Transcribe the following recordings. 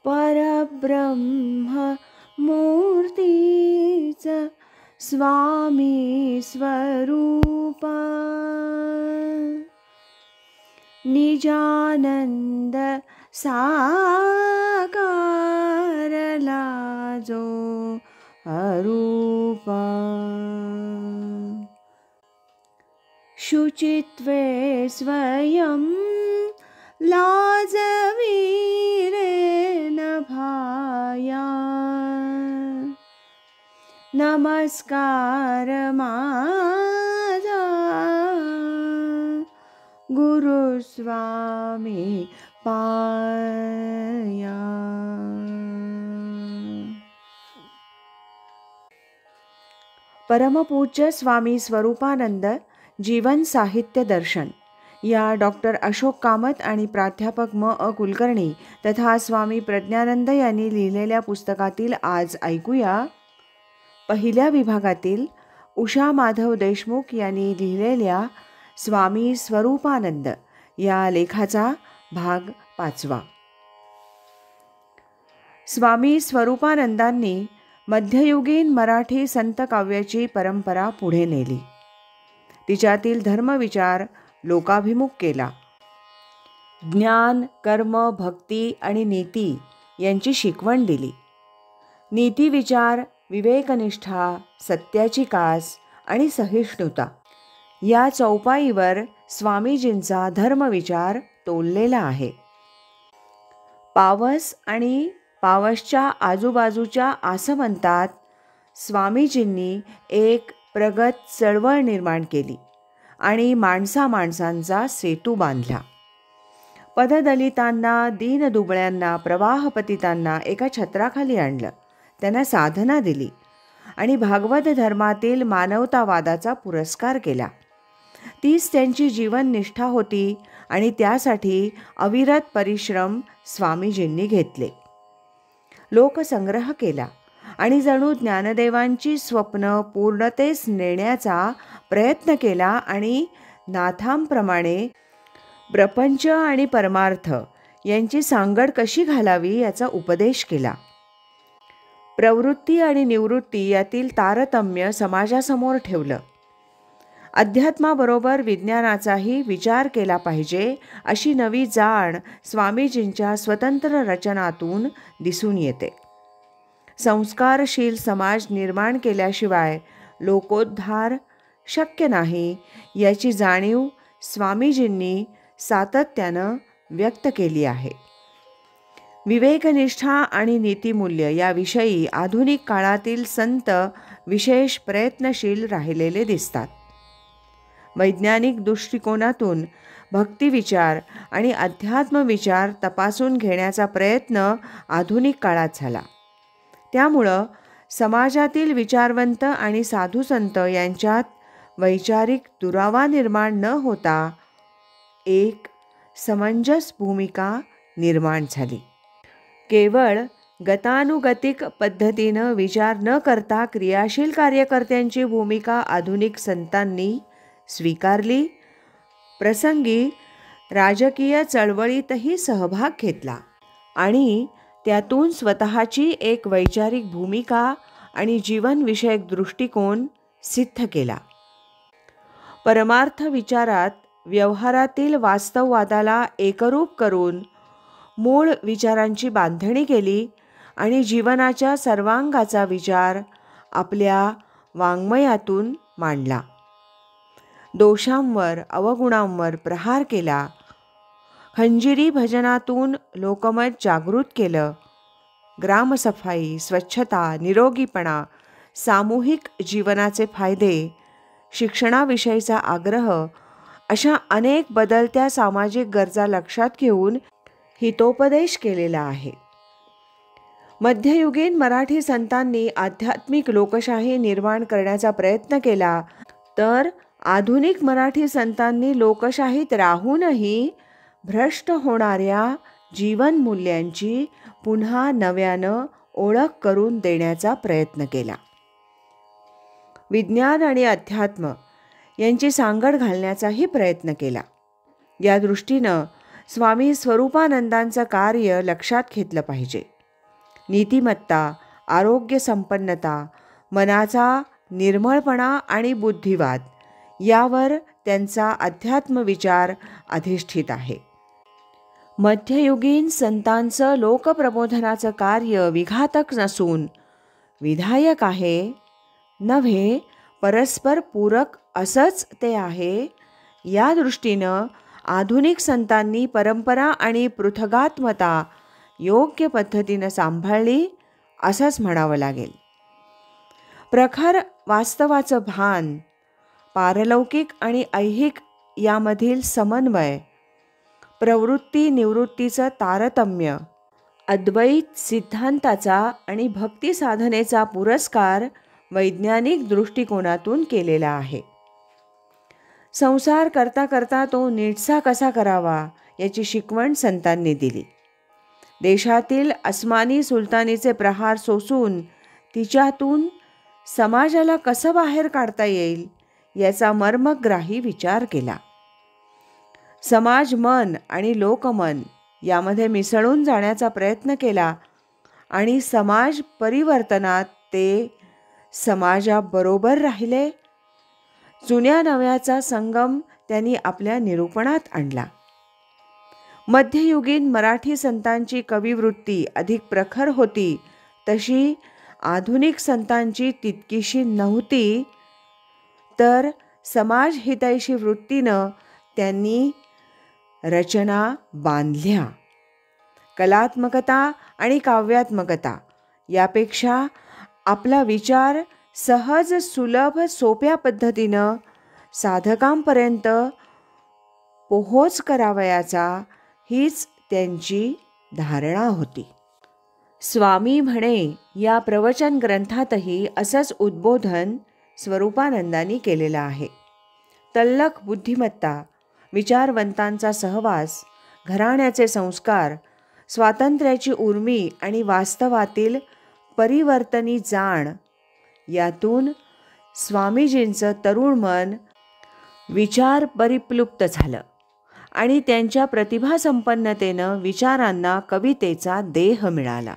परब्रह्म मूर्तीचं स्वामी स्वरूपा, निजानंद साकारला जो अरूपा, शुचित्वे स्वयं लाजवीरे नभाया, नमस्कार माझा गुरुस्वामी पाया. परमपूज्य स्वामी स्वरूपानंद जीवन साहित्य दर्शन या डॉक्टर अशोक कामत आणि प्राध्यापक म.अ. कुलकर्णी तथा स्वामी प्रज्ञानंद यांनी लिहिलेल्या पुस्तकातील आज ऐकूया पहिल्या विभागातील उषा माधव देशमुख यांनी लिहिलेल्या स्वामी स्वरूपानंद या लेखाचा भाग 5. स्वामी स्वरूपानंदांनी मध्ययुगीन मराठी संत काव्याची परंपरा पुढे नेली. तिच्यातील धर्मविचार लोकाभिमुख केला. ज्ञान, कर्म, भक्ती आणि नीती यांची शिकवण दिली. नीतिविचार, विवेकनिष्ठा, सत्याची कास आणि सहिष्णुता या चौपाईवर स्वामीजींचा धर्मविचार तोललेला आहे. पावस आणि पावसच्या आजूबाजूच्या आसमंतात स्वामीजींनी एक प्रगत चळवळ निर्माण केली आणि माणसामाणसांचा सेतू बांधला. पददलितांना, दीनदुबळ्यांना, प्रवाहपतितांना एका छत्राखाली आणलं, त्यांना साधना दिली आणि भागवत धर्मातील मानवतावादाचा पुरस्कार केला. तीच त्यांची जीवननिष्ठा होती आणि त्यासाठी अविरत परिश्रम स्वामीजींनी घेतले. लोकसंग्रह केला आणि जणू ज्ञानदेवांची स्वप्न पूर्णतेस नेण्याचा प्रयत्न केला आणि नाथांप्रमाणे प्रपंच आणि परमार्थ यांची सांगड कशी घालावी याचा उपदेश केला. प्रवृत्ती आणि निवृत्ती यातील तारतम्य समाजासमोर ठेवलं. अध्यात्माबरोबर विज्ञानाचाही विचार केला पाहिजे अशी नवी जाण स्वामीजींच्या स्वतंत्र रचनातून दिसून येते. संस्कारशील समाज निर्माण केल्याशिवाय लोकोद्धार शक्य नाही याची जाणीव स्वामीजींनी सातत्यानं व्यक्त केली आहे. विवेकनिष्ठा आणि नीतिमूल्य याविषयी आधुनिक काळातील संत विशेष प्रयत्नशील राहिलेले दिसतात. वैज्ञानिक दृष्टिकोनातून भक्तिविचार आणि अध्यात्मविचार तपासून घेण्याचा प्रयत्न आधुनिक काळात झाला. त्यामुळं समाजातील विचारवंत आणि साधुसंत यांच्यात वैचारिक दुरावा निर्माण न होता एक समंजस भूमिका निर्माण झाली. केवळ गतानुगतिक पद्धतीनं विचार न करता क्रियाशील कार्यकर्त्यांची भूमिका आधुनिक संतांनी स्वीकारली. प्रसंगी राजकीय चळवळीतही सहभाग घेतला आणि त्यातून स्वतःची एक वैचारिक भूमिका आणि जीवनविषयक दृष्टिकोन सिद्ध केला. परमार्थ विचारात व्यवहारातील वास्तववादाला एकरूप करून मूळ विचारांची बांधणी केली आणि जीवनाच्या सर्वांगाचा विचार आपल्या वाङ्मयातून मांडला. दोषांवर, अवगुणांवर प्रहार केला. खंजिरी भजनातून लोकमत जागृत केलं. ग्रामसफाई, स्वच्छता, निरोगीपणा, सामूहिक जीवनाचे फायदे, शिक्षणाविषयीचा आग्रह अशा अनेक बदलत्या सामाजिक गरजा लक्षात घेऊन हितोपदेश केलेला आहे. मध्ययुगीन मराठी संतांनी आध्यात्मिक लोकशाही निर्माण करण्याचा प्रयत्न केला, तर आधुनिक मराठी संतांनी लोकशाहीत राहूनही भ्रष्ट होणाऱ्या जीवनमूल्यांची पुन्हा नव्यानं ओळख करून देण्याचा प्रयत्न केला. विज्ञान आणि अध्यात्म यांची सांगड घालण्याचाही प्रयत्न केला. या दृष्टीनं स्वामी स्वरूपानंदांचं कार्य लक्षात घेतलं पाहिजे. नीतिमत्ता, आरोग्य संपन्नता, मनाचा निर्मळपणा आणि बुद्धिवाद यावर त्यांचा अध्यात्म विचार अधिष्ठित आहे. मध्ययुगीन संतांचं लोकप्रबोधनाचं कार्य विघातक नसून विधायक आहे, नव्हे परस्पर पूरक असंच ते आहे. या दृष्टीनं आधुनिक संतांनी परंपरा आणि पृथगात्मता योग्य पद्धतीनं सांभाळली असंच म्हणावं लागेल. प्रखर वास्तवाचं भान, पारलौकिक आणि ऐहिक यामधील समन्वय, प्रवृत्ती निवृत्तीचं तारतम्य, अद्वैत सिद्धांताचा आणि भक्ती साधनेचा पुरस्कार वैज्ञानिक दृष्टिकोनातून केलेला आहे. संसार करता करता तो नीटसा कसा करावा याची शिकवण संतांनी दिली. देशातील अस्मानी सुलतानीचे प्रहार सोसून तिच्यातून समाजाला कसं बाहेर काढता येईल याचा मर्मग्राही विचार केला. समाज मन आणि लोकमन यामध्ये मिसळून जाण्याचा प्रयत्न केला आणि समाज परिवर्तनात ते समाजाबरोबर राहिले. जुन्या नव्याचा संगम त्यांनी आपल्या निरूपणात आणला. मध्ययुगीन मराठी संतांची कविवृत्ती अधिक प्रखर होती, तशी आधुनिक संतांची तितकीशी नव्हती. तर समाजहितैषी वृत्तीनं त्यांनी रचना बांधल्या. कलात्मकता आणि काव्यात्मकता यापेक्षा आपला विचार सहज, सुलभ, सोप्या पद्धतीनं साधकांपर्यंत पोहोच करावयाचा हीच त्यांची धारणा होती. स्वामी म्हणे या प्रवचन ग्रंथातही असंच उद्बोधन स्वरूपानंदांनी केलेलं आहे. तल्लख बुद्धिमत्ता, विचारवंतांचा सहवास, घराण्याचे संस्कार, स्वातंत्र्याची उर्मी आणि वास्तवातील परिवर्तनी जाण यातून स्वामीजींचं तरुण मन विचार परिप्लुप्त झालं आणि त्यांच्या प्रतिभासंपन्नतेनं विचारांना कवितेचा देह मिळाला.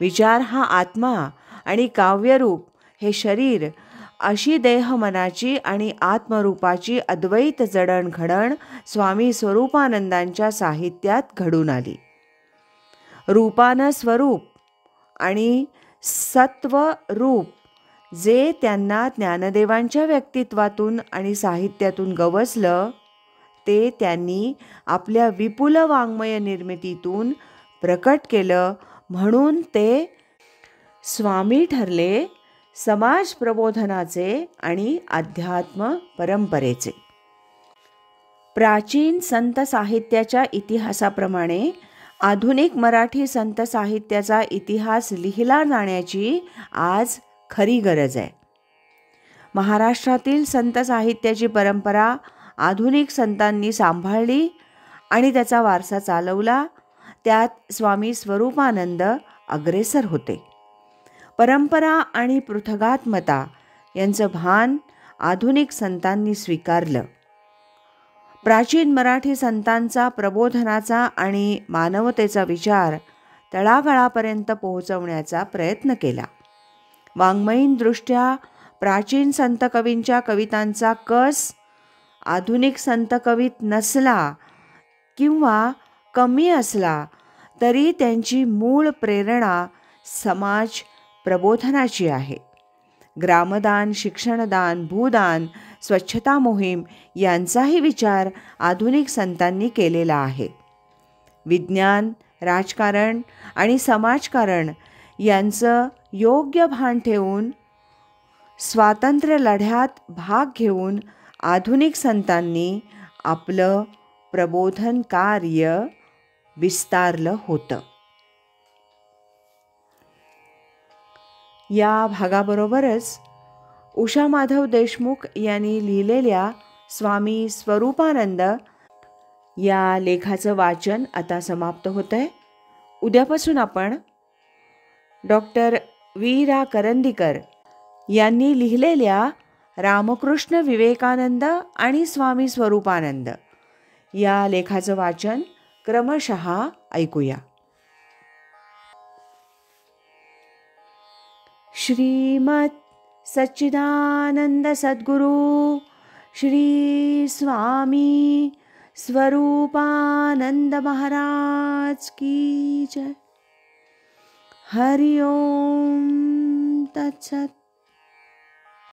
विचार हा आत्मा आणि काव्यरूप हे शरीर अशी देहमनाची आणि आत्मरूपाची अद्वैत जडणघडण स्वामी स्वरूपानंदांच्या साहित्यात घडून आली. रूपानं स्वरूप आणि सत्वरूप जे त्यांना ज्ञानदेवांच्या व्यक्तित्वातून आणि साहित्यातून गवसलं ते त्यांनी आपल्या विपुल वाङ्मय निर्मितीतून प्रकट केलं. म्हणून ते स्वामी ठरले समाज प्रबोधनाचे आणि अध्यात्म परंपरेचे. प्राचीन संत साहित्याच्या इतिहासाप्रमाणे आधुनिक मराठी संत साहित्याचा इतिहास लिहिला जाण्याची आज खरी गरज आहे. महाराष्ट्रातील संत साहित्याची परंपरा आधुनिक संतांनी सांभाळली आणि त्याचा वारसा चालवला. त्यात स्वामी स्वरूपानंद अग्रेसर होते. परंपरा आणि पृथगात्मता यांचं भान आधुनिक संतांनी स्वीकारलं. प्राचीन मराठी संतांचा प्रबोधनाचा आणि मानवतेचा विचार तळागाळापर्यंत पोहोचवण्याचा प्रयत्न केला. वाङ्मयीनदृष्ट्या प्राचीन संत कवींच्या कवितांचा कस आधुनिक संत कवीत नसला किंवा कमी असला तरी त्यांची मूळ प्रेरणा समाज प्रबोधनाची आहे. ग्रामदान, शिक्षणदान, भूदान, स्वच्छता मोहीम यांचाही विचार आधुनिक संतांनी केलेला आहे. विज्ञान, राजकारण आणि समाजकारण यांचं योग्य भान ठेवून स्वातंत्र्य लढ्यात भाग घेऊन आधुनिक संतांनी आपलं प्रबोधन कार्य विस्तारलं होतं. या भागाबरोबरच उषा माधव देशमुख यांनी लिहिलेल्या स्वामी स्वरूपानंद या लेखाचं वाचन आता समाप्त होतं आहे. उद्यापासून आपण डॉक्टर वी रा करंदीकर यांनी लिहिलेल्या रामकृष्ण विवेकानंद आणि स्वामी स्वरूपानंद या लेखाचं वाचन क्रमशः ऐकूया. श्रीमत् सच्चिदानंद सद्गुरु श्री स्वामी स्वरूपानंद महाराज की जय। हरि ओम तत्सत।